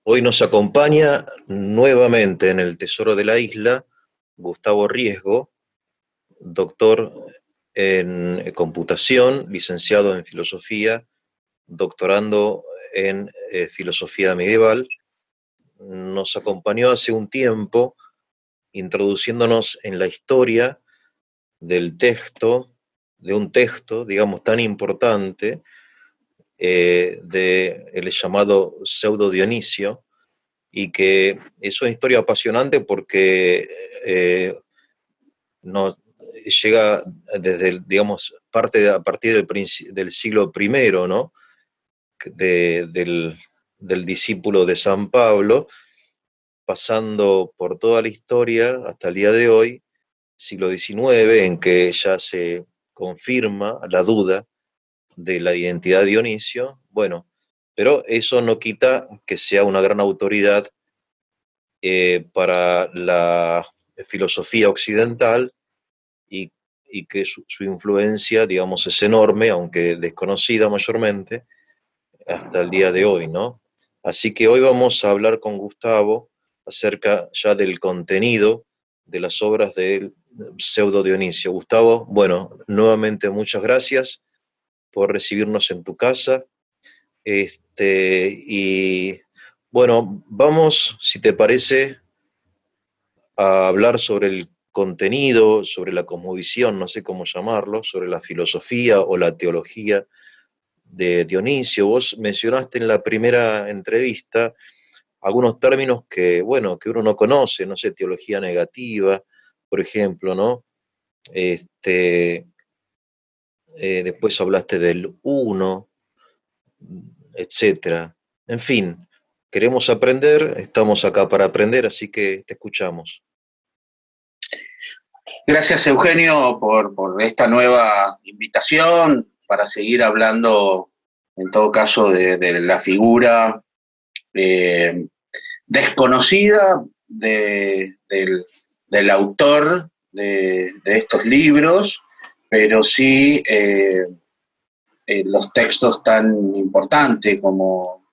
Hoy nos acompaña nuevamente en el Tesoro de la Isla Gustavo Riesgo, doctor en computación, licenciado en filosofía, doctorando en filosofía medieval. Nos acompañó hace un tiempo introduciendo en la historia del texto, de un texto, digamos, tan importante, del llamado Pseudo Dionisio, y que es una historia apasionante porque nos llega desde, digamos, a partir del siglo I, ¿no? Del discípulo de San Pablo, pasando por toda la historia hasta el día de hoy, siglo XIX, en que ya se confirma la duda de la identidad de Dionisio. Bueno, pero eso no quita que sea una gran autoridad para la filosofía occidental, y, y que su influencia, digamos, es enorme, aunque desconocida mayormente, hasta el día de hoy, ¿no? Así que hoy vamos a hablar con Gustavo acerca ya del contenido de las obras del Pseudo Dionisio. Gustavo, bueno, nuevamente muchas gracias por recibirnos en tu casa. Y bueno, vamos, si te parece, a hablar sobre el contenido, sobre la cosmovisión, no sé cómo llamarlo, sobre la filosofía o la teología de Dionisio. Vos mencionaste en la primera entrevista algunos términos que, bueno, que uno no conoce, no sé, teología negativa, por ejemplo, ¿no? Este, Después hablaste del uno, etcétera. En fin, queremos aprender, estamos acá para aprender, así que te escuchamos. Gracias, Eugenio, por esta nueva invitación para seguir hablando, en todo caso, de la figura eh, desconocida del autor de estos libros, pero sí los textos tan importantes como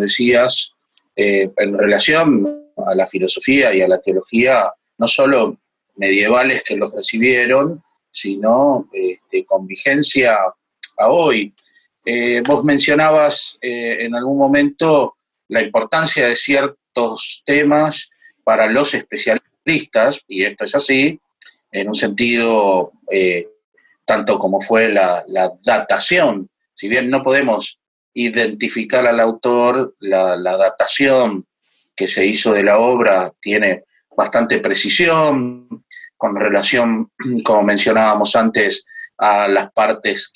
decías, en relación a la filosofía y a la teología, no solo medievales que los recibieron, sino con vigencia a hoy. Vos mencionabas en algún momento la importancia de ciertos temas para los especialistas, y esto es así, en un sentido tanto como fue la datación. Si bien no podemos identificar al autor, la datación que se hizo de la obra tiene bastante precisión con relación, como mencionábamos antes, a las partes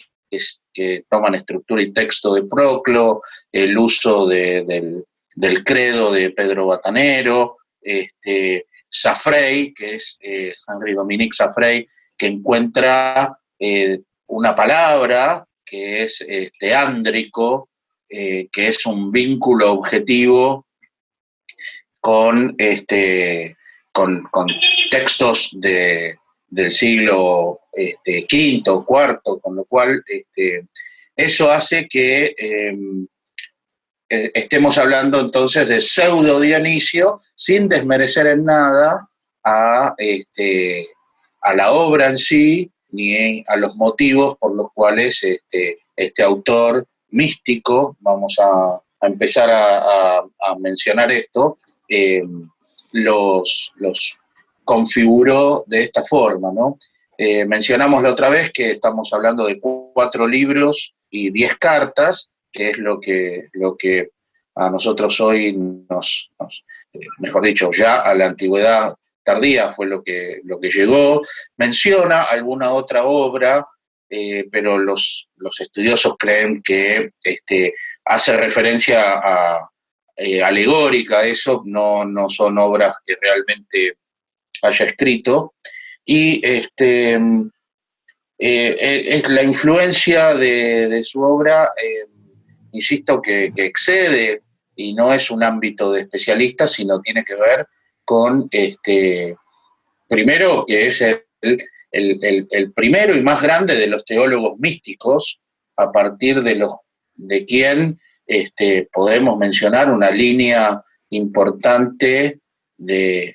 que toman estructura y texto de Proclo, el uso del credo de Pedro Batanero, Safrey, que es Henri Dominique Safrey, que encuentra una palabra que es ándrico, que es un vínculo objetivo con textos del siglo V, IV, con lo cual eso hace que estemos hablando entonces de Pseudo Dionisio, sin desmerecer en nada a la obra en sí, ni a los motivos por los cuales este autor místico, vamos a empezar a mencionar esto, los configuró de esta forma, ¿no? Mencionamos la otra vez que estamos hablando de 4 libros y 10 cartas, que es lo que a nosotros hoy mejor dicho, ya a la antigüedad tardía fue lo que llegó. Menciona alguna otra obra, pero los estudiosos creen que hace referencia a alegórica, eso no son obras que realmente haya escrito. Y es la influencia de su obra, insisto, que excede y no es un ámbito de especialistas, sino tiene que ver con, primero, que es el primero y más grande de los teólogos místicos, a partir de quien podemos mencionar una línea importante de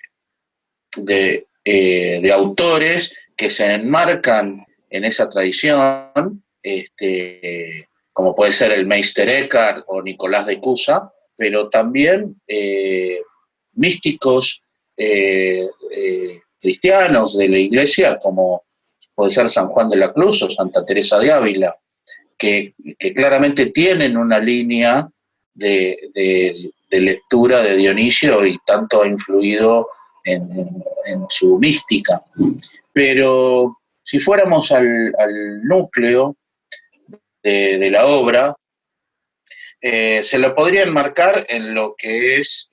autores que se enmarcan en esa tradición, como puede ser el Meister Eckhart o Nicolás de Cusa, pero también místicos cristianos de la Iglesia, como puede ser San Juan de la Cruz o Santa Teresa de Ávila, que claramente tienen una línea de lectura de Dionisio y tanto ha influido en su mística. Pero si fuéramos al núcleo de la obra, se lo podría enmarcar en lo que es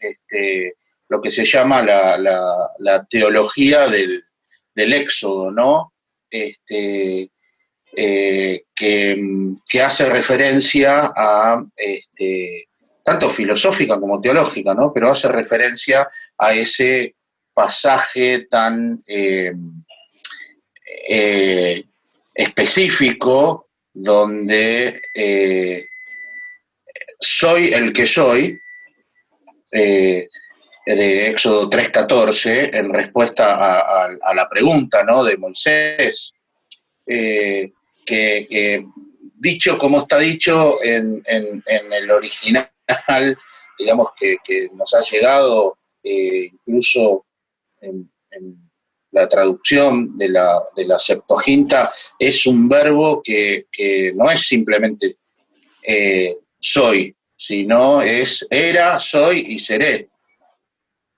lo que se llama la teología del Éxodo, ¿no? Que hace referencia a, tanto filosófica como teológica, ¿no? Pero hace referencia a ese pasaje tan específico donde soy el que soy, de Éxodo 3:14, en respuesta a la pregunta, ¿no?, de Moisés, que dicho como está dicho en el original, digamos que nos ha llegado incluso en la traducción de la Septuaginta, es un verbo que no es simplemente soy, sino es era, soy y seré,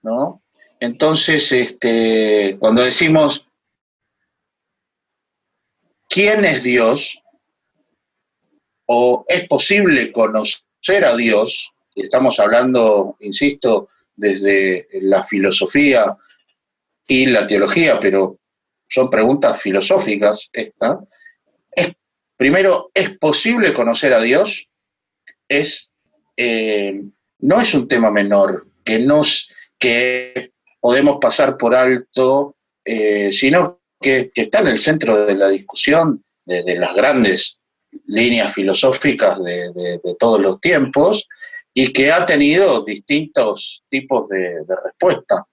¿no? Entonces, cuando decimos ¿quién es Dios? ¿O es posible conocer a Dios? Estamos hablando, insisto, desde la filosofía y la teología, pero son preguntas filosóficas estas. Primero, ¿es posible conocer a Dios? No es un tema menor, que podemos pasar por alto, sino que está en el centro de la discusión de las grandes líneas filosóficas de todos los tiempos, y que ha tenido distintos tipos de respuesta.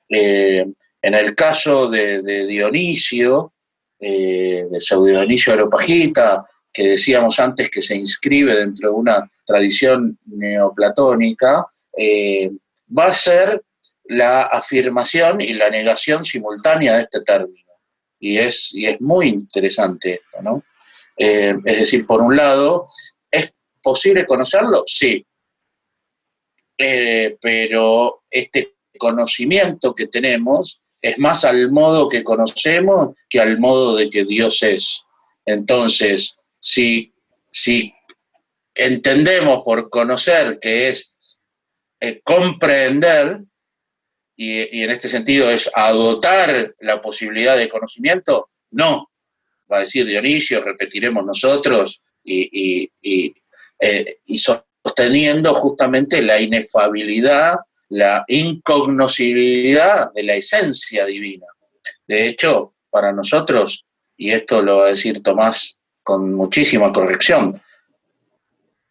En el caso de Dionisio, de Pseudo Dionisio Areopagita, que decíamos antes que se inscribe dentro de una tradición neoplatónica, va a ser la afirmación y la negación simultánea de este término. Y es muy interesante esto, ¿no? Es decir, por un lado, ¿es posible conocerlo? Sí. Pero este conocimiento que tenemos es más al modo que conocemos que al modo de que Dios es. Entonces, si entendemos por conocer que es comprender, y en este sentido es agotar la posibilidad de conocimiento, no, va a decir Dionisio, repetiremos nosotros, y sosteniendo justamente la inefabilidad, la incognoscibilidad de la esencia divina. De hecho, para nosotros, y esto lo va a decir Tomás con muchísima corrección,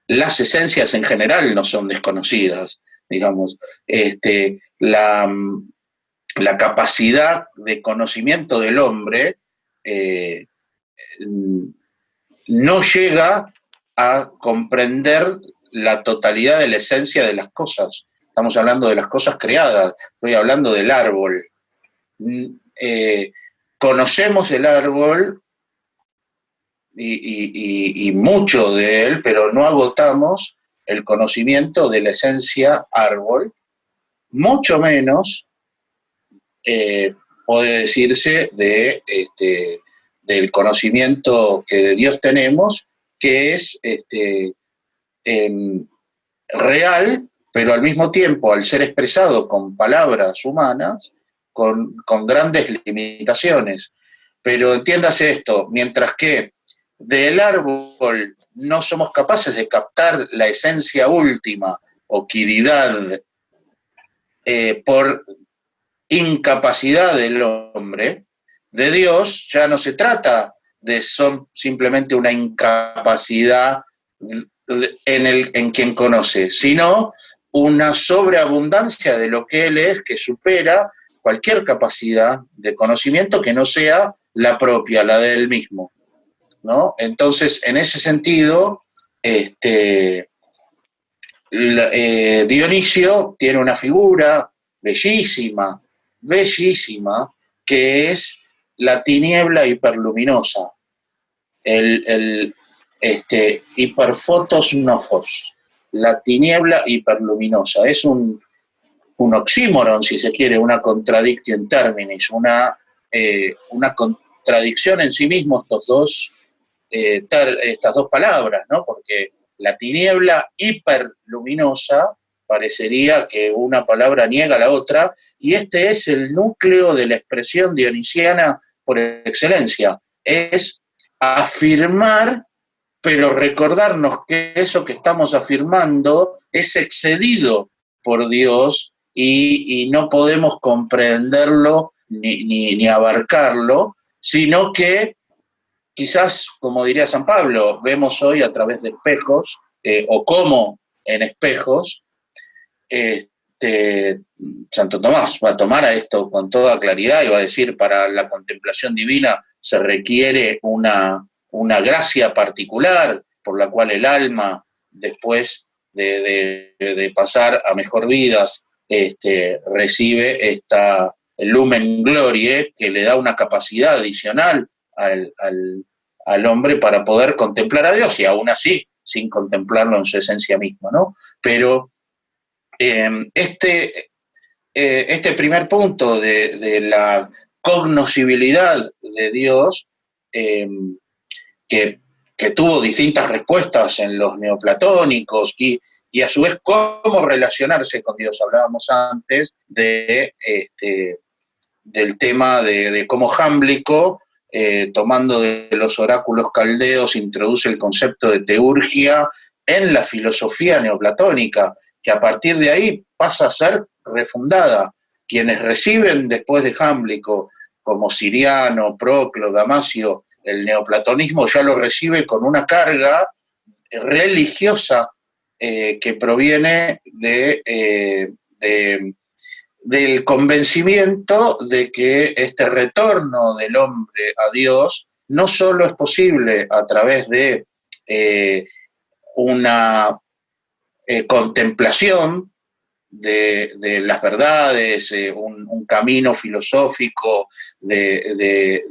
las esencias en general no son desconocidas, digamos. La capacidad de conocimiento del hombre no llega a comprender la totalidad de la esencia de las cosas. Estamos hablando de las cosas creadas, estoy hablando del árbol. Conocemos el árbol y mucho de él, pero no agotamos el conocimiento de la esencia árbol, mucho menos puede decirse del conocimiento que de Dios tenemos, que es real, pero al mismo tiempo, al ser expresado con palabras humanas, con grandes limitaciones. Pero entiéndase esto, mientras que del árbol no somos capaces de captar la esencia última o quiridad por incapacidad del hombre, de Dios ya no se trata de simplemente una incapacidad en quien conoce, sino una sobreabundancia de lo que él es, que supera cualquier capacidad de conocimiento que no sea la propia, la de él mismo, ¿no? Entonces, en ese sentido, Dionisio tiene una figura bellísima, bellísima, que es la tiniebla hiperluminosa, el hiperfotos nofos, la tiniebla hiperluminosa. Es un oxímoron, si se quiere, una contradictio terminis, una contradicción en sí mismo estas dos palabras, ¿no? Porque la tiniebla hiperluminosa parecería que una palabra niega a la otra, y este es el núcleo de la expresión dionisiana por excelencia. Es afirmar, pero recordarnos que eso que estamos afirmando es excedido por Dios y no podemos comprenderlo ni abarcarlo, sino que quizás, como diría San Pablo, vemos hoy a través de espejos, o como en espejos. Santo Tomás va a tomar a esto con toda claridad y va a decir: para la contemplación divina se requiere una gracia particular por la cual el alma, después de pasar a mejor vidas, recibe el lumen glorie, que le da una capacidad adicional al hombre para poder contemplar a Dios, y aún así sin contemplarlo en su esencia misma, ¿no? Pero este primer punto de la cognoscibilidad de Dios, que tuvo distintas respuestas en los neoplatónicos, y a su vez cómo relacionarse con Dios. Hablábamos antes del tema de cómo Jámblico, tomando de los oráculos caldeos, introduce el concepto de teurgia en la filosofía neoplatónica, que a partir de ahí pasa a ser refundada. Quienes reciben después de Jámblico, como Siriano, Proclo, Damasio, el neoplatonismo ya lo recibe con una carga religiosa que proviene del convencimiento de que este retorno del hombre a Dios no solo es posible a través de una contemplación de las verdades, un camino filosófico de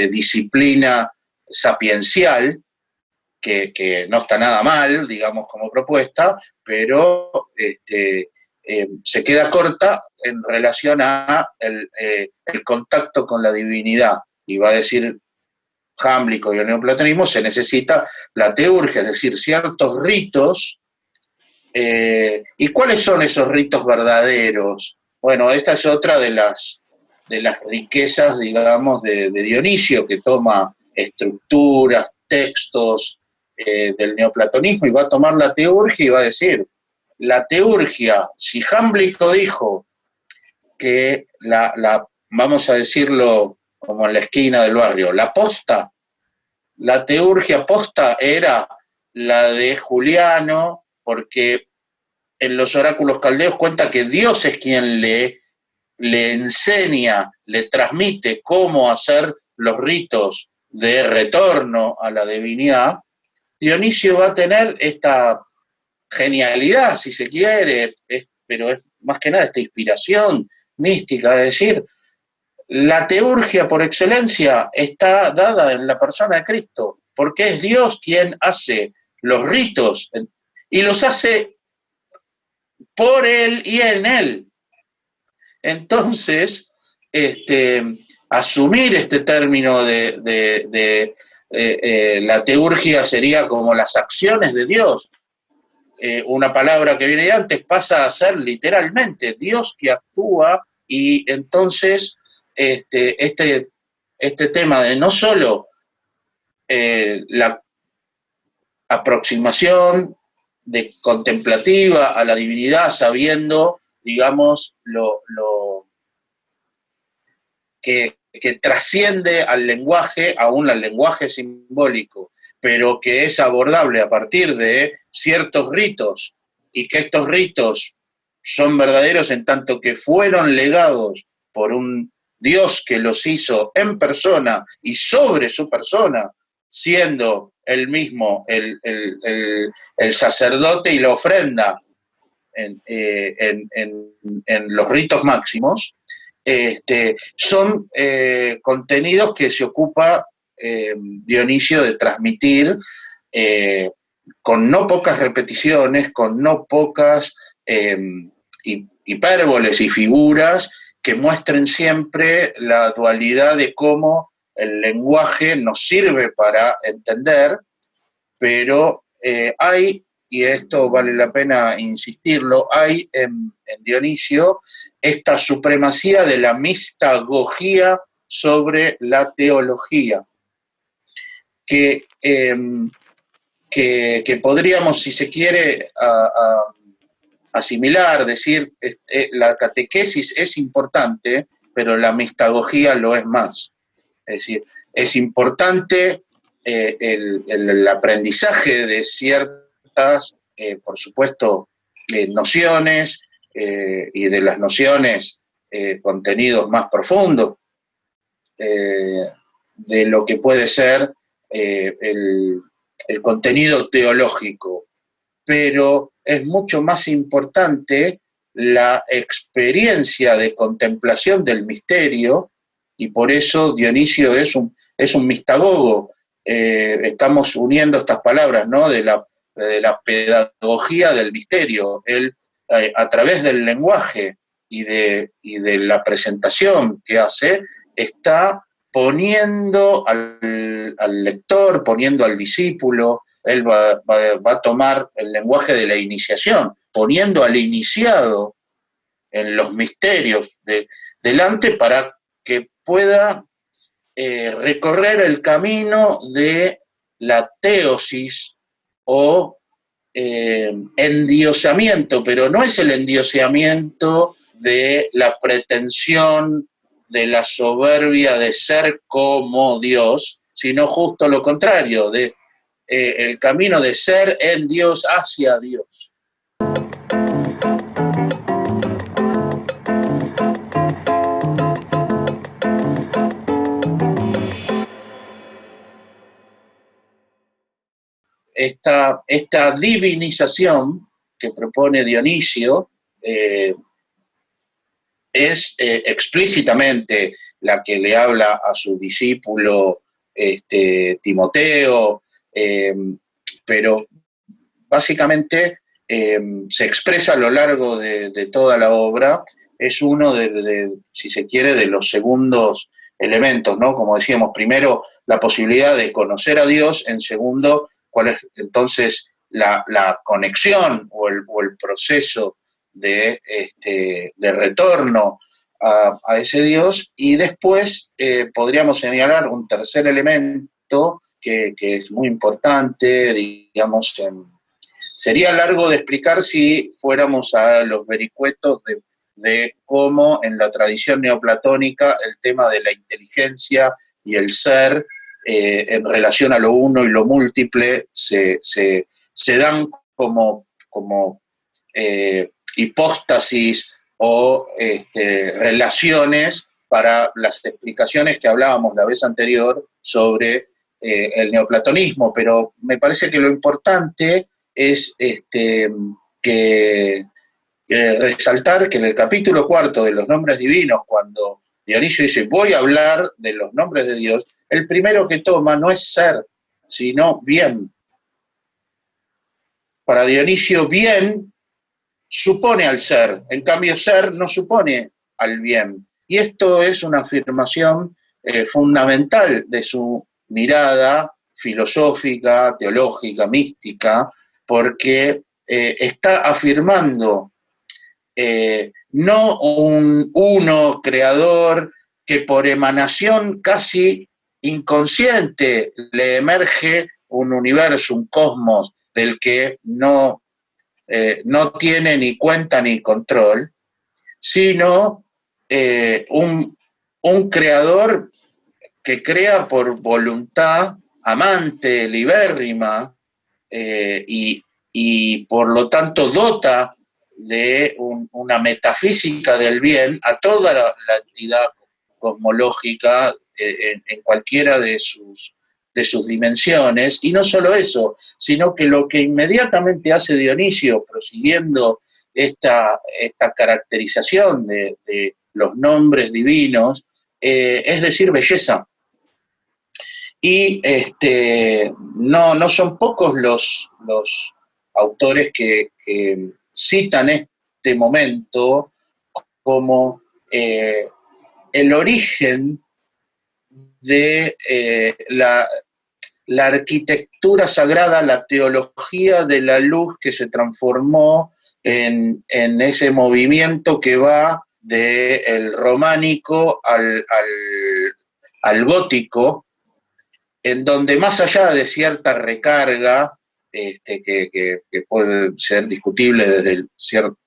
disciplina sapiencial, que no está nada mal, digamos, como propuesta, pero se queda corta en relación a el contacto con la divinidad. Y va a decir Jámblico y el neoplatonismo: se necesita la teurgia, es decir, ciertos ritos. ¿Y cuáles son esos ritos verdaderos? Bueno, esta es otra de las riquezas, digamos, de Dionisio, que toma estructuras, textos del neoplatonismo, y va a tomar la teurgia y va a decir: la teurgia, si Jámblico dijo que vamos a decirlo como en la esquina del barrio, la posta, la teurgia posta era la de Juliano, porque en los oráculos caldeos cuenta que Dios es quien le enseña, le transmite cómo hacer los ritos de retorno a la divinidad. Dionisio va a tener esta genialidad, si se quiere, pero es más que nada esta inspiración mística, es decir, la teurgia por excelencia está dada en la persona de Cristo, porque es Dios quien hace los ritos y los hace por Él y en Él. Entonces, asumir este término de la teurgia sería como las acciones de Dios. Una palabra que viene de antes pasa a ser literalmente Dios que actúa, y entonces este tema de no solo la aproximación de contemplativa a la divinidad, sabiendo, digamos, lo que trasciende al lenguaje, aún al lenguaje simbólico, pero que es abordable a partir de ciertos ritos, y que estos ritos son verdaderos en tanto que fueron legados por un Dios que los hizo en persona y sobre su persona, siendo él mismo el sacerdote y la ofrenda en los ritos máximos, son contenidos que se ocupa Dionisio de transmitir con no pocas repeticiones, con no pocas hipérboles y figuras que muestren siempre la dualidad de cómo el lenguaje nos sirve para entender, pero hay, y esto vale la pena insistirlo, hay en Dionisio esta supremacía de la mistagogía sobre la teología, que podríamos, si se quiere, asimilar, decir, la catequesis es importante, pero la mistagogía lo es más. Es decir, es importante el aprendizaje de ciertas, por supuesto, nociones, y de las nociones, contenidos más profundos, de lo que puede ser el contenido teológico, pero es mucho más importante la experiencia de contemplación del misterio, y por eso Dionisio es un mistagogo. Estamos uniendo estas palabras, ¿no?, de la pedagogía del misterio. Él, a través del lenguaje y de la presentación que hace, está poniendo al lector, poniendo al discípulo. Él va a tomar el lenguaje de la iniciación, poniendo al iniciado en los misterios delante para que pueda recorrer el camino de la teosis o endiosamiento, pero no es el endiosamiento de la pretensión, de la soberbia de ser como Dios, sino justo lo contrario, de el camino de ser en Dios hacia Dios. Esta divinización que propone Dionisio es explícitamente la que le habla a su discípulo Timoteo, pero básicamente se expresa a lo largo de toda la obra. Es uno si se quiere, de los segundos elementos, ¿no? Como decíamos, primero, la posibilidad de conocer a Dios; en segundo, cuál es entonces la conexión o el proceso de retorno a ese Dios; y después podríamos señalar un tercer elemento que es muy importante, digamos. Sería largo de explicar si fuéramos a los vericuetos de cómo en la tradición neoplatónica el tema de la inteligencia y el ser, en relación a lo uno y lo múltiple, se dan como hipóstasis o relaciones para las explicaciones que hablábamos la vez anterior sobre el neoplatonismo. Pero me parece que lo importante es resaltar que en el capítulo 4 de los nombres divinos, cuando Dionisio dice voy a hablar de los nombres de Dios, el primero que toma no es ser, sino bien. Para Dionisio, bien supone al ser, en cambio ser no supone al bien. Y esto es una afirmación fundamental de su mirada filosófica, teológica, mística, porque está afirmando no un uno creador que por emanación casi inconsciente le emerge un universo, un cosmos del que no tiene ni cuenta ni control, sino un creador que crea por voluntad amante, libérrima, y por lo tanto dota de una metafísica del bien a toda la entidad cosmológica en cualquiera de sus dimensiones, y no solo eso, sino que lo que inmediatamente hace Dionisio, prosiguiendo esta caracterización de los nombres divinos, es decir, belleza. Y no son pocos los autores que citan este momento como el origen de la arquitectura sagrada, la teología de la luz que se transformó en ese movimiento que va del románico al gótico, en donde más allá de cierta recarga, que puede ser discutible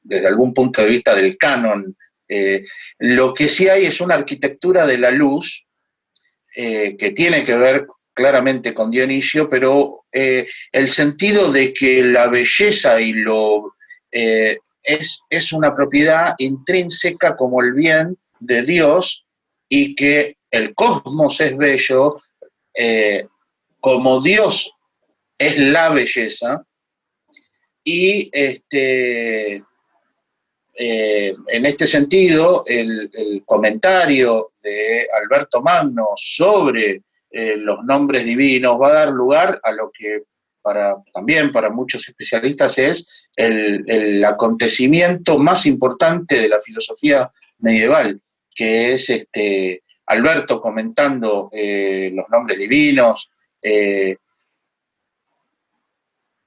desde algún punto de vista del canon, lo que sí hay es una arquitectura de la luz que tiene que ver claramente con Dionisio, pero el sentido de que la belleza y es una propiedad intrínseca como el bien de Dios, y que el cosmos es bello, como Dios es la belleza, y en este sentido, el comentario de Alberto Magno sobre los nombres divinos va a dar lugar a lo que también para muchos especialistas es el acontecimiento más importante de la filosofía medieval, que es Alberto comentando los nombres divinos,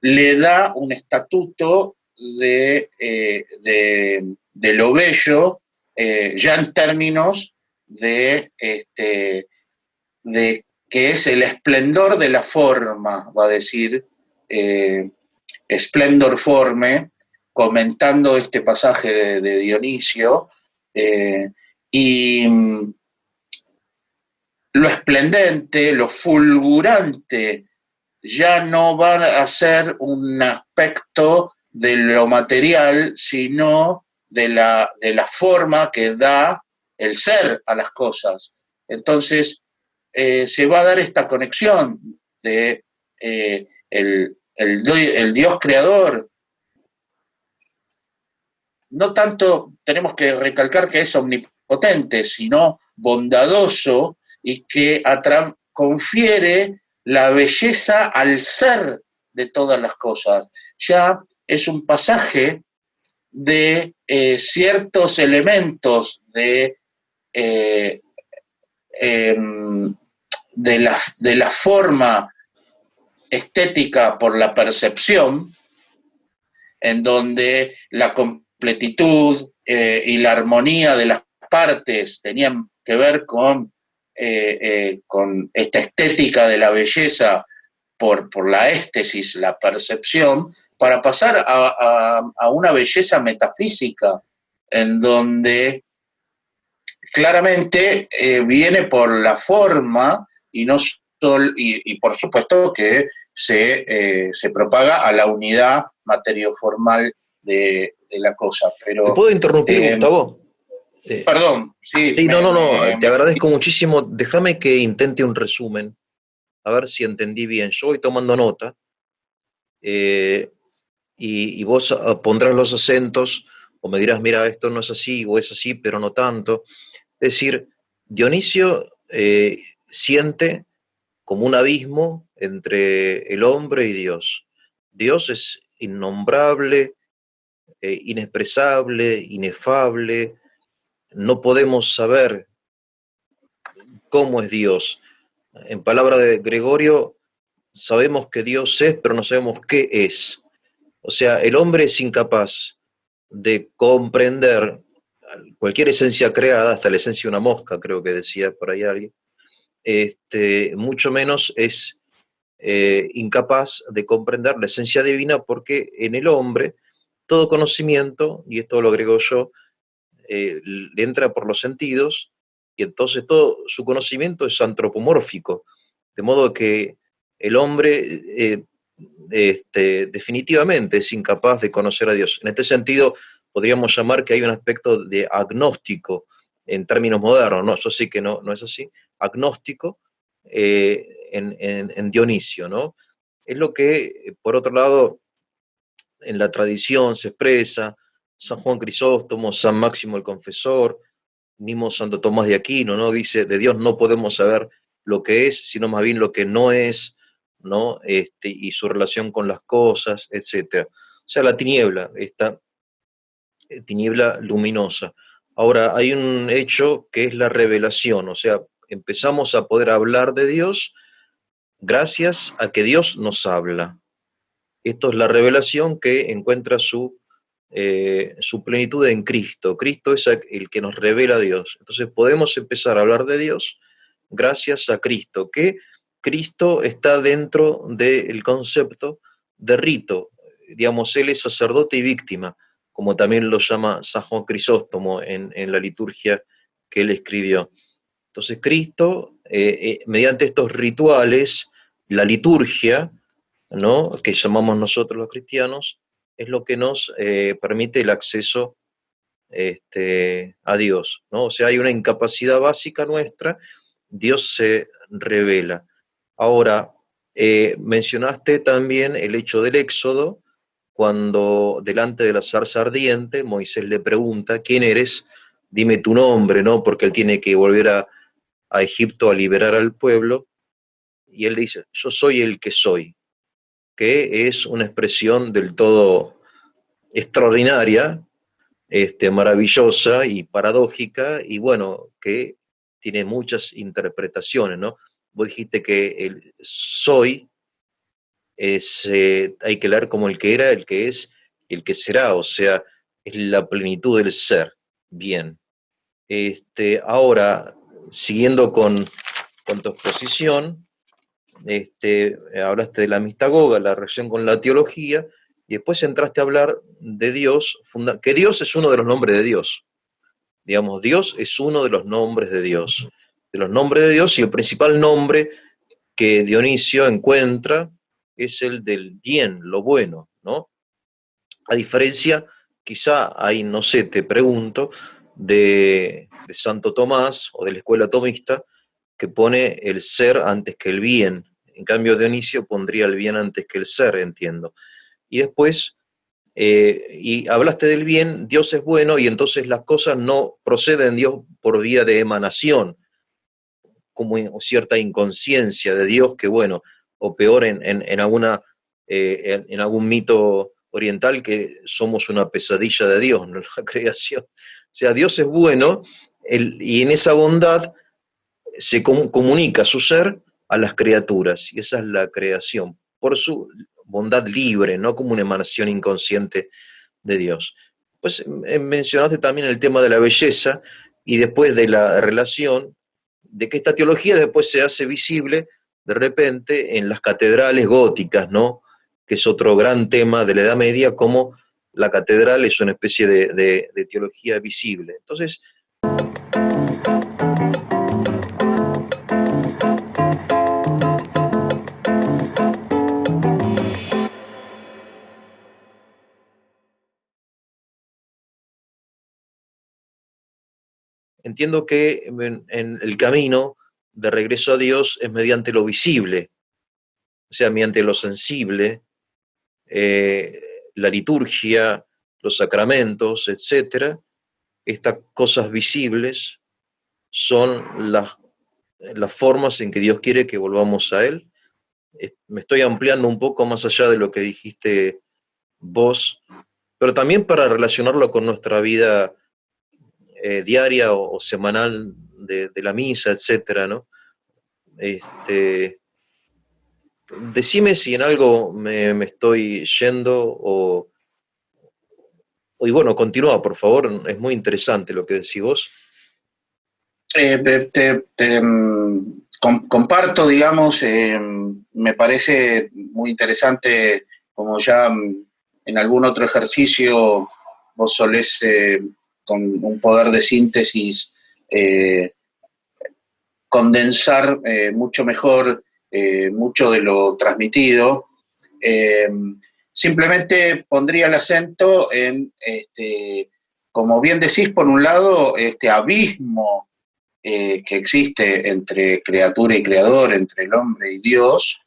le da un estatuto de lo bello, ya en términos de que es el esplendor de la forma, va a decir Splendor Forme, comentando este pasaje de Dionisio, y lo esplendente, lo fulgurante, ya no va a ser un aspecto de lo material, sino de la forma que da el ser a las cosas. Entonces, se va a dar esta conexión de el Dios creador. No tanto tenemos que recalcar que es omnipotente, sino bondadoso, y que confiere la belleza al ser de todas las cosas. Ya es un pasaje de ciertos elementos eh, de la forma estética por la percepción, en donde la completitud y la armonía de las partes tenían que ver con esta estética de la belleza por la éstesis, la percepción, para pasar a una belleza metafísica, en donde claramente viene por la forma y no y por supuesto que se propaga a la unidad materioformal de la cosa. ¿Te puedo interrumpir, Gustavo? Perdón, sí. Sí, no, te agradezco muchísimo. Déjame que intente un resumen, a ver si entendí bien. Yo voy tomando nota y vos pondrás los acentos o me dirás, mira, esto no es así o es así, pero no tanto. Es decir, Dionisio siente como un abismo entre el hombre y Dios. Dios es innombrable, inexpresable, inefable. No podemos saber cómo es Dios. En palabra de Gregorio, sabemos que Dios es, pero no sabemos qué es. O sea, el hombre es incapaz de comprender cualquier esencia creada, hasta la esencia de una mosca, creo que decía por ahí alguien, mucho menos es incapaz de comprender la esencia divina, porque en el hombre todo conocimiento, y esto lo agrego yo, le entra por los sentidos, y entonces todo su conocimiento es antropomórfico, de modo que el hombre definitivamente es incapaz de conocer a Dios. En este sentido, podríamos llamar que hay un aspecto de agnóstico en términos modernos, ¿no? Yo sé que no es así, agnóstico en Dionisio, ¿no? Es lo que, por otro lado, en la tradición se expresa, San Juan Crisóstomo, San Máximo el Confesor, mismo Santo Tomás de Aquino, ¿no? Dice, de Dios no podemos saber lo que es, sino más bien lo que no es, ¿no? Y su relación con las cosas, etc. O sea, la tiniebla, esta tiniebla luminosa. Ahora, hay un hecho que es la revelación, o sea, empezamos a poder hablar de Dios gracias a que Dios nos habla. Esto es la revelación que encuentra su plenitud en Cristo. Cristo es el que nos revela a Dios. Entonces podemos empezar a hablar de Dios gracias a Cristo, que Cristo está dentro del concepto de rito. Digamos, Él es sacerdote y víctima, como también lo llama San Juan Crisóstomo en la liturgia que él escribió. Entonces Cristo, mediante estos rituales, la liturgia, ¿no? Que llamamos nosotros los cristianos, es lo que nos permite el acceso a Dios, ¿no? O sea, hay una incapacidad básica nuestra, Dios se revela. Ahora, mencionaste también el hecho del Éxodo, cuando delante de la zarza ardiente Moisés le pregunta, ¿quién eres? Dime tu nombre, ¿no? Porque él tiene que volver a Egipto a liberar al pueblo, y él dice, yo soy el que soy, que es una expresión del todo extraordinaria, maravillosa y paradójica, y bueno, que tiene muchas interpretaciones, ¿no? Vos dijiste que el soy hay que leer como el que era, el que es, y el que será, o sea, es la plenitud del ser. Bien. Ahora, siguiendo con tu exposición, hablaste de la mistagoga, la relación con la teología, y después entraste a hablar de Dios, que Dios es uno de los nombres de Dios. Digamos, Dios es uno de los nombres de Dios. De los nombres de Dios, y el principal nombre que Dionisio encuentra es el del bien, lo bueno, ¿no? A diferencia, quizá ahí, no sé, te pregunto, de Santo Tomás o de la escuela tomista, que pone el ser antes que el bien. En cambio, Dionisio pondría el bien antes que el ser, entiendo. Y después, y hablaste del bien, Dios es bueno, y entonces las cosas no proceden de Dios por vía de emanación, como cierta inconsciencia de Dios, que bueno, o peor en algún mito oriental, que somos una pesadilla de Dios, ¿no? La creación. O sea, Dios es bueno, y en esa bondad se comunica su ser a las criaturas, y esa es la creación, por su bondad libre, no como una emanación inconsciente de Dios. Pues mencionaste también el tema de la belleza, y después de la relación, de que esta teología después se hace visible de repente en las catedrales góticas, ¿no? Que es otro gran tema de la Edad Media, como la catedral es una especie de teología visible. Entonces, entiendo que en el camino de regreso a Dios es mediante lo visible, o sea, mediante lo sensible, eh, la liturgia, los sacramentos, etcétera. Estas cosas visibles son las formas en que Dios quiere que volvamos a Él. Me estoy ampliando un poco más allá de lo que dijiste vos, pero también para relacionarlo con nuestra vida diaria o semanal de la misa, etcétera, ¿no? Decime si en algo me estoy yendo y bueno, continúa, por favor, es muy interesante lo que decís vos. Comparto, digamos, me parece muy interesante, como ya en algún otro ejercicio vos solés, con un poder de síntesis, condensar mucho mejor mucho de lo transmitido. Simplemente pondría el acento en, como bien decís, por un lado, este abismo que existe entre criatura y creador, entre el hombre y Dios,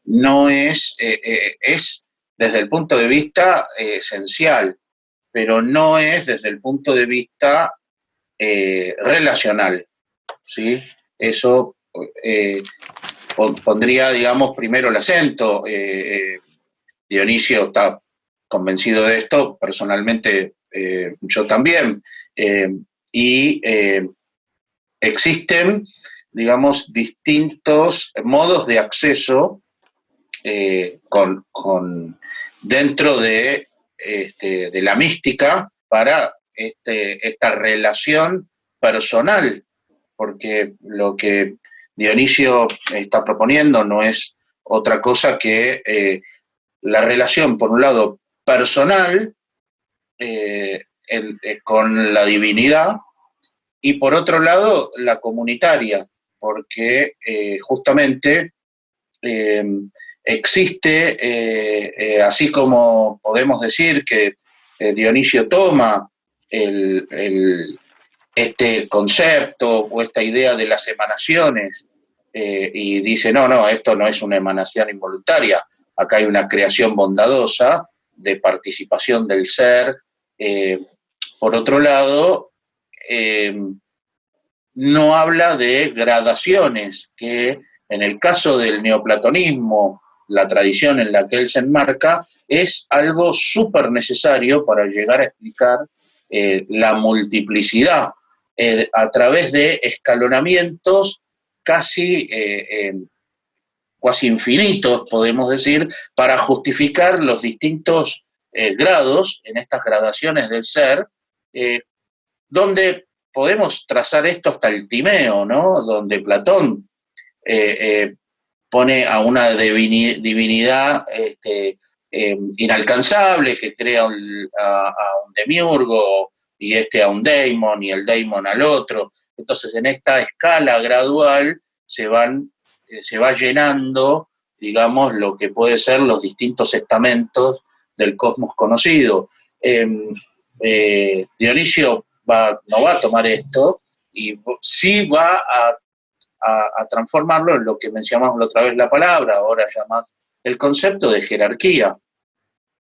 no es, es desde el punto de vista esencial, pero no es desde el punto de vista relacional, ¿sí? Eso pondría, digamos, primero el acento. Dionisio está convencido de esto, personalmente yo también, y existen, digamos, distintos modos de acceso dentro de la mística para esta relación personal, porque lo que Dionisio está proponiendo no es otra cosa que la relación, por un lado, personal con la divinidad y por otro lado, la comunitaria, porque justamente existe, así como podemos decir que Dionisio toma este concepto o esta idea de las emanaciones y dice, no, esto no es una emanación involuntaria, acá hay una creación bondadosa de participación del ser. Por otro lado, no habla de gradaciones, que en el caso del neoplatonismo, la tradición en la que él se enmarca, es algo súper necesario para llegar a explicar la multiplicidad a través de escalonamientos casi infinitos, podemos decir, para justificar los distintos grados en estas gradaciones del ser, donde podemos trazar esto hasta el Timeo, ¿no? Donde Platón pone a una divinidad inalcanzable que crea a un demiurgo y a un daemon y el daemon al otro. Entonces, en esta escala gradual se va llenando, digamos, lo que puede ser los distintos estamentos del cosmos conocido. Dionisio no va a tomar esto y sí va a transformarlo en lo que mencionamos la otra vez la palabra, ahora ya más el concepto de jerarquía.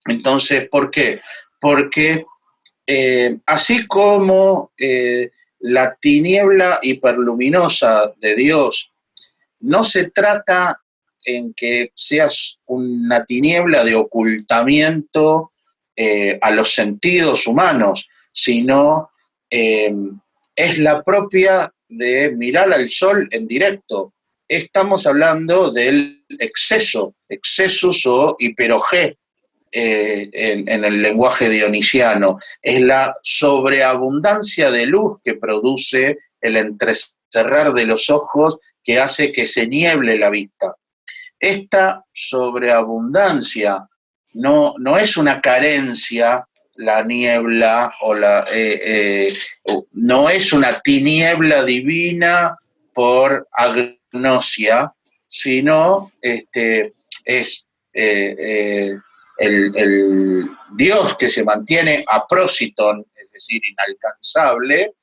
Entonces, ¿por qué? Porque así como la tiniebla hiperluminosa de Dios no se trata en que seas una tiniebla de ocultamiento a los sentidos humanos, sino es la propia de mirar al sol en directo. Estamos hablando del exceso, excesus o hiperogé en el lenguaje dionisiano. Es la sobreabundancia de luz que produce el entrecerrar de los ojos que hace que se nieble la vista. Esta sobreabundancia no es una carencia, la niebla o no es una tiniebla divina por agnosia, sino es el Dios que se mantiene aprósiton, es decir, inalcanzable,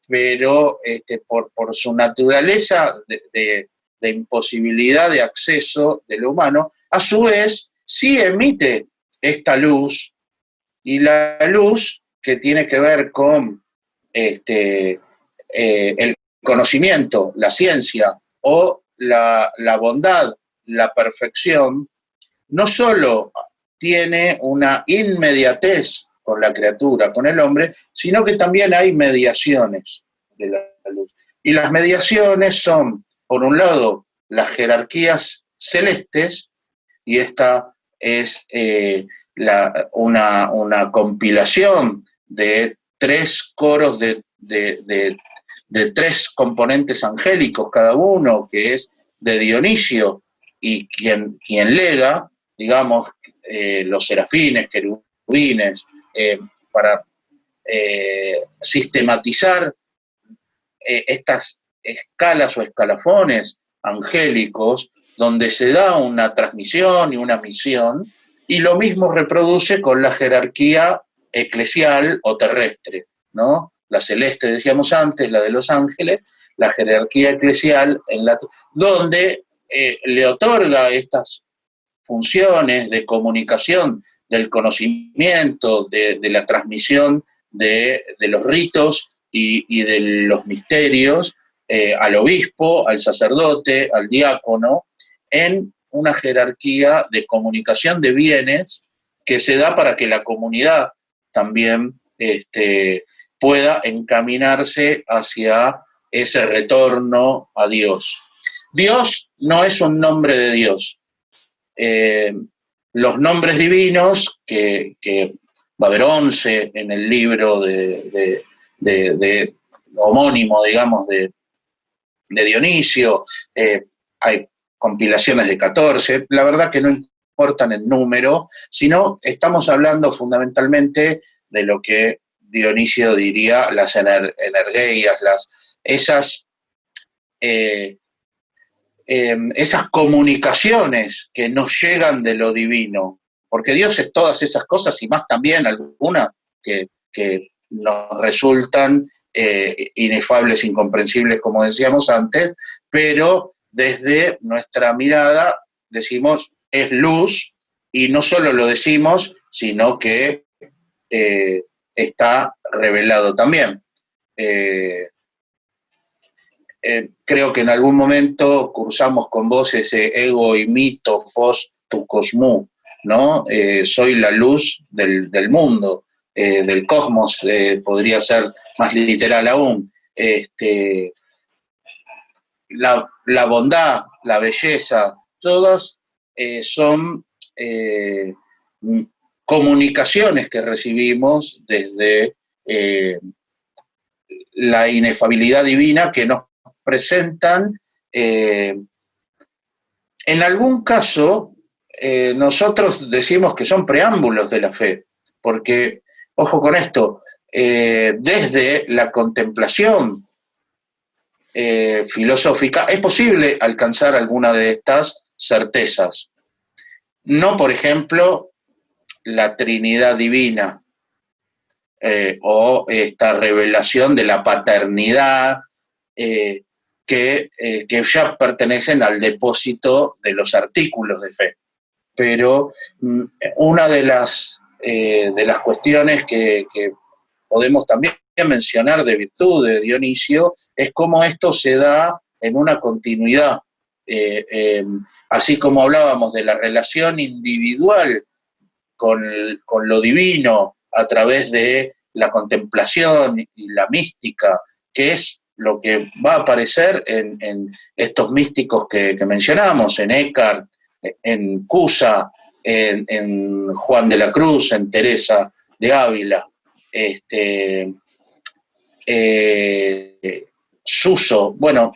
pero por su naturaleza de imposibilidad de acceso de lo humano, a su vez sí emite esta luz, y la luz que tiene que ver con el conocimiento, la ciencia o la bondad, la perfección, no solo tiene una inmediatez con la criatura, con el hombre, sino que también hay mediaciones de la luz. Y las mediaciones son, por un lado, las jerarquías celestes, y esta es una compilación de 3 coros de 3 componentes angélicos cada uno, que es de Dionisio, y quien lega, digamos, los serafines, querubines, para sistematizar estas escalas o escalafones angélicos, donde se da una transmisión y una misión, y lo mismo reproduce con la jerarquía eclesial o terrestre, ¿no? La celeste, decíamos antes, la de los ángeles, la jerarquía eclesial, donde le otorga estas funciones de comunicación del conocimiento, de la transmisión de los ritos y de los misterios al obispo, al sacerdote, al diácono, en una jerarquía de comunicación de bienes que se da para que la comunidad también pueda encaminarse hacia ese retorno a Dios. Dios no es un nombre de Dios. Los nombres divinos, que va a haber 11 en el libro de homónimo, digamos, de Dionisio, hay compilaciones de 14, la verdad que no importan el número, sino estamos hablando fundamentalmente de lo que Dionisio diría las energías, esas comunicaciones que nos llegan de lo divino, porque Dios es todas esas cosas y más también algunas que nos resultan inefables, incomprensibles, como decíamos antes, pero desde nuestra mirada decimos es luz, y no solo lo decimos, sino que está revelado también. Creo que en algún momento cursamos con vos ese ego y mito fos tu cosmú, ¿no? Soy la luz del mundo, del cosmos, podría ser más literal aún. La bondad, la belleza, todas son comunicaciones que recibimos desde la inefabilidad divina, que nos presentan, en algún caso, nosotros decimos que son preámbulos de la fe, porque, ojo con esto, desde la contemplación filosófica es posible alcanzar alguna de estas certezas. No, por ejemplo, la Trinidad divina, o esta revelación de la paternidad, que ya pertenecen al depósito de los artículos de fe. Pero una de las cuestiones que podemos también mencionar de virtud de Dionisio es cómo esto se da en una continuidad, así como hablábamos de la relación individual con lo divino a través de la contemplación y la mística, que es lo que va a aparecer en estos místicos que mencionamos, en Eckhart, en Cusa, en Juan de la Cruz, en Teresa de Ávila, Suso. Bueno,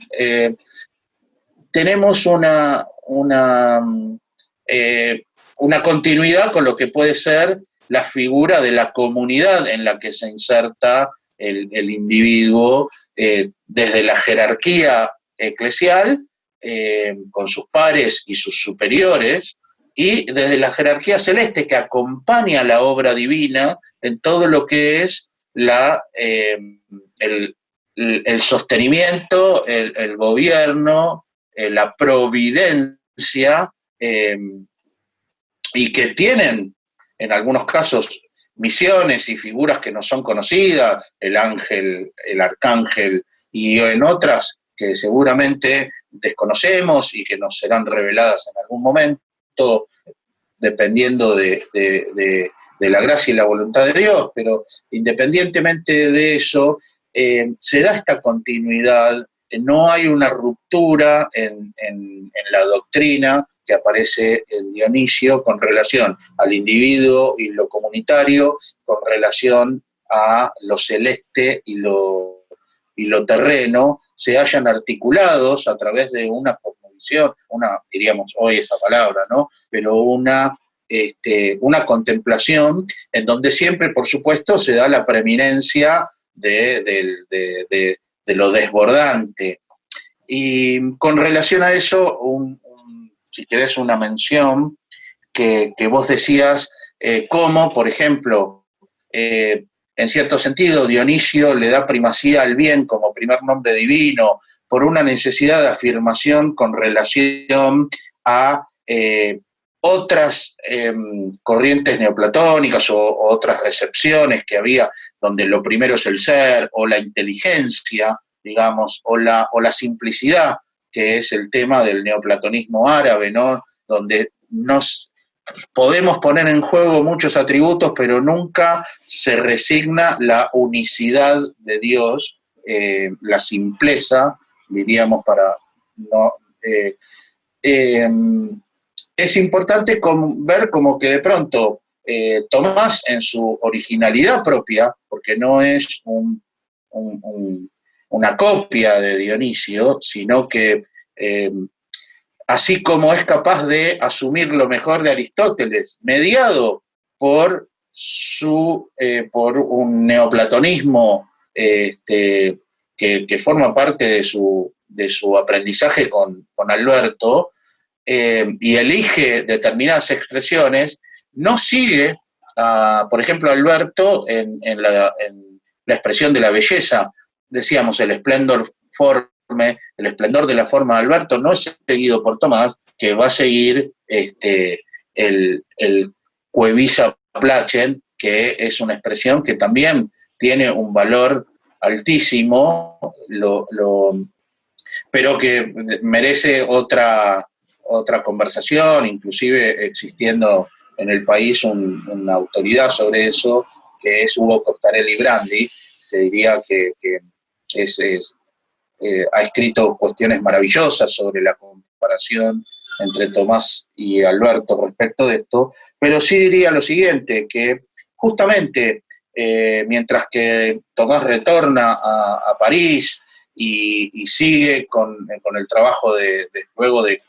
tenemos una continuidad con lo que puede ser la figura de la comunidad en la que se inserta el individuo, desde la jerarquía eclesial, con sus pares y sus superiores, y desde la jerarquía celeste, que acompaña la obra divina en todo lo que es el sostenimiento, el gobierno, la providencia, y que tienen, en algunos casos, misiones y figuras que no son conocidas, el ángel, el arcángel, y en otras que seguramente desconocemos y que nos serán reveladas en algún momento, dependiendo de la gracia y la voluntad de Dios. Pero independientemente de eso, se da esta continuidad, no hay una ruptura en la doctrina que aparece en Dionisio con relación al individuo y lo comunitario, con relación a lo celeste y lo terreno, se hayan articulados a través de una cosmovisión, diríamos hoy esta palabra, ¿no? Pero una contemplación en donde siempre, por supuesto, se da la preeminencia de lo desbordante. Y con relación a eso, un si querés, una mención que vos decías, cómo, por ejemplo, en cierto sentido, Dionisio le da primacía al bien como primer nombre divino por una necesidad de afirmación con relación a otras corrientes neoplatónicas o otras recepciones que había, donde lo primero es el ser o la inteligencia, digamos, o la simplicidad, que es el tema del neoplatonismo árabe, ¿no? Donde nos podemos poner en juego muchos atributos, pero nunca se resigna la unicidad de Dios, la simpleza, diríamos, para no... eh, es importante ver como que de pronto Tomás en su originalidad propia, porque no es una copia de Dionisio, sino que así como es capaz de asumir lo mejor de Aristóteles, mediado por por un neoplatonismo que forma parte de su aprendizaje con Alberto, y elige determinadas expresiones, no sigue, por ejemplo, Alberto en la expresión de la belleza. Decíamos, el esplendor forme, el esplendor de la forma de Alberto no es seguido por Tomás, que va a seguir el Cuevisa Placent, que es una expresión que también tiene un valor altísimo, pero que merece otra conversación, inclusive existiendo en el país una autoridad sobre eso, que es Hugo Costarelli Brandi. Te diría que ha escrito cuestiones maravillosas sobre la comparación entre Tomás y Alberto respecto de esto, pero sí diría lo siguiente, que justamente mientras que Tomás retorna a París y sigue con el trabajo luego de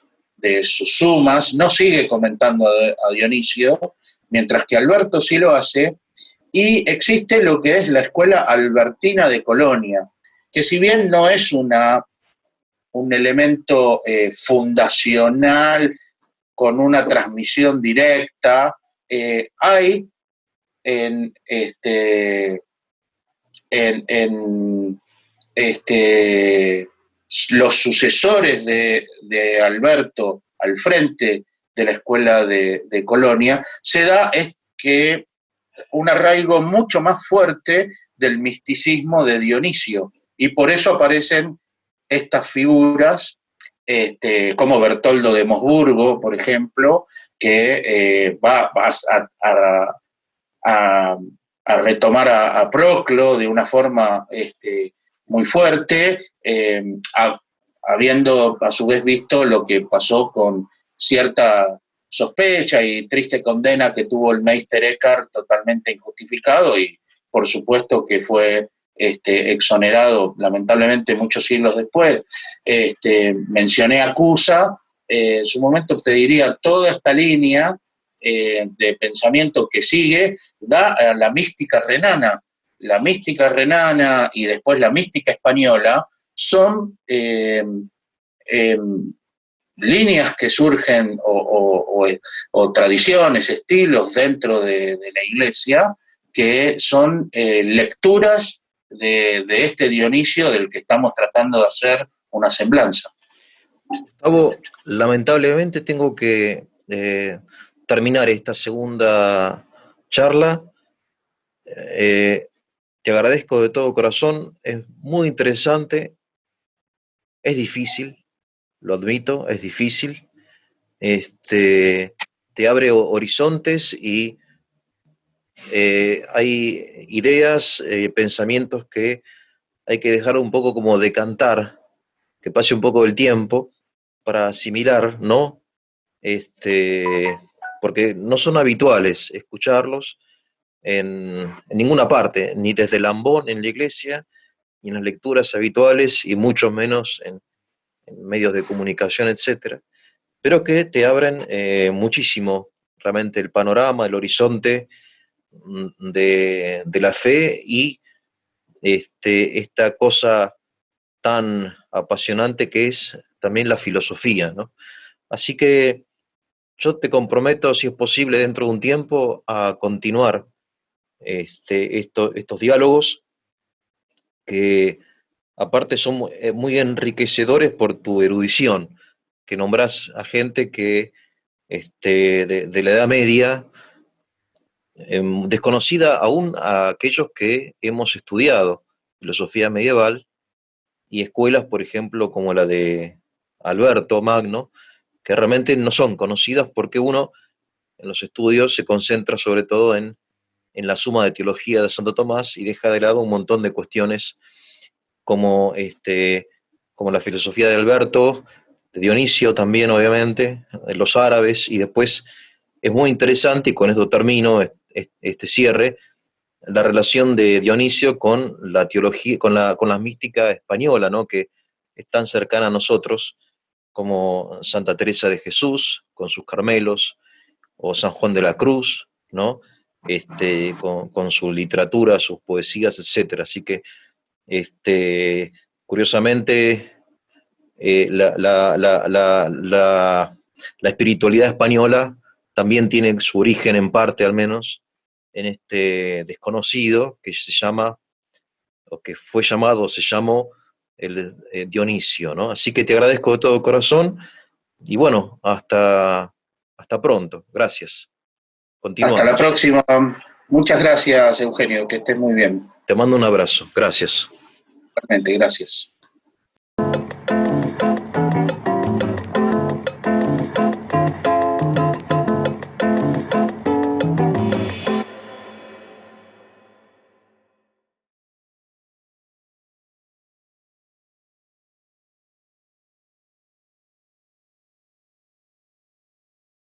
sus sumas, no sigue comentando a Dionisio, mientras que Alberto sí lo hace, y existe lo que es la escuela albertina de Colonia, que si bien no es un elemento fundacional con una transmisión directa, hay en los sucesores de Alberto al frente de la escuela de Colonia, se da es que un arraigo mucho más fuerte del misticismo de Dionisio, y por eso aparecen estas figuras como Bertoldo de Mosburgo, por ejemplo, que va a retomar a Proclo de una forma muy fuerte, habiendo a su vez visto lo que pasó con cierta sospecha y triste condena que tuvo el Meister Eckhart, totalmente injustificado, y por supuesto que fue exonerado lamentablemente muchos siglos después. Mencioné a Cusa, en su momento te diría toda esta línea de pensamiento que sigue, da a la mística renana. La mística renana y después la mística española son líneas que surgen o tradiciones, estilos dentro de la Iglesia, que son lecturas de este Dionisio del que estamos tratando de hacer una semblanza. Gustavo, lamentablemente tengo que terminar esta segunda charla. Te agradezco de todo corazón, es muy interesante, es difícil, lo admito, es difícil. Te abre horizontes y hay ideas, pensamientos que hay que dejar un poco como decantar, que pase un poco del tiempo para asimilar, ¿no? Porque no son habituales escucharlos en ninguna parte, ni desde Lambón en la iglesia, ni en las lecturas habituales, y mucho menos en medios de comunicación, etcétera, pero que te abren muchísimo realmente el panorama, el horizonte de la fe y esta cosa tan apasionante que es también la filosofía, ¿no? Así que yo te comprometo, si es posible, dentro de un tiempo, a continuar estos diálogos que aparte son muy enriquecedores por tu erudición, que nombrás a gente que de la Edad Media, desconocida aún a aquellos que hemos estudiado filosofía medieval y escuelas, por ejemplo, como la de Alberto Magno, que realmente no son conocidas porque uno en los estudios se concentra sobre todo en la suma de teología de Santo Tomás y deja de lado un montón de cuestiones como, como la filosofía de Alberto, de Dionisio también, obviamente, de los árabes, y después es muy interesante, y con esto termino este cierre, la relación de Dionisio con la teología, con la mística española, ¿no? Que es tan cercana a nosotros, como Santa Teresa de Jesús, con sus Carmelos, o San Juan de la Cruz, ¿no? Con su literatura, sus poesías, etcétera. Así que, curiosamente, la espiritualidad española también tiene su origen, en parte al menos, en este desconocido que se llama, o que fue llamado, o se llamó el Dionisio, ¿no? Así que te agradezco de todo corazón y bueno, hasta pronto. Gracias. Hasta la Continuamos. próxima. Muchas gracias, Eugenio, que estés muy bien. Te mando un abrazo. Gracias. Realmente, gracias.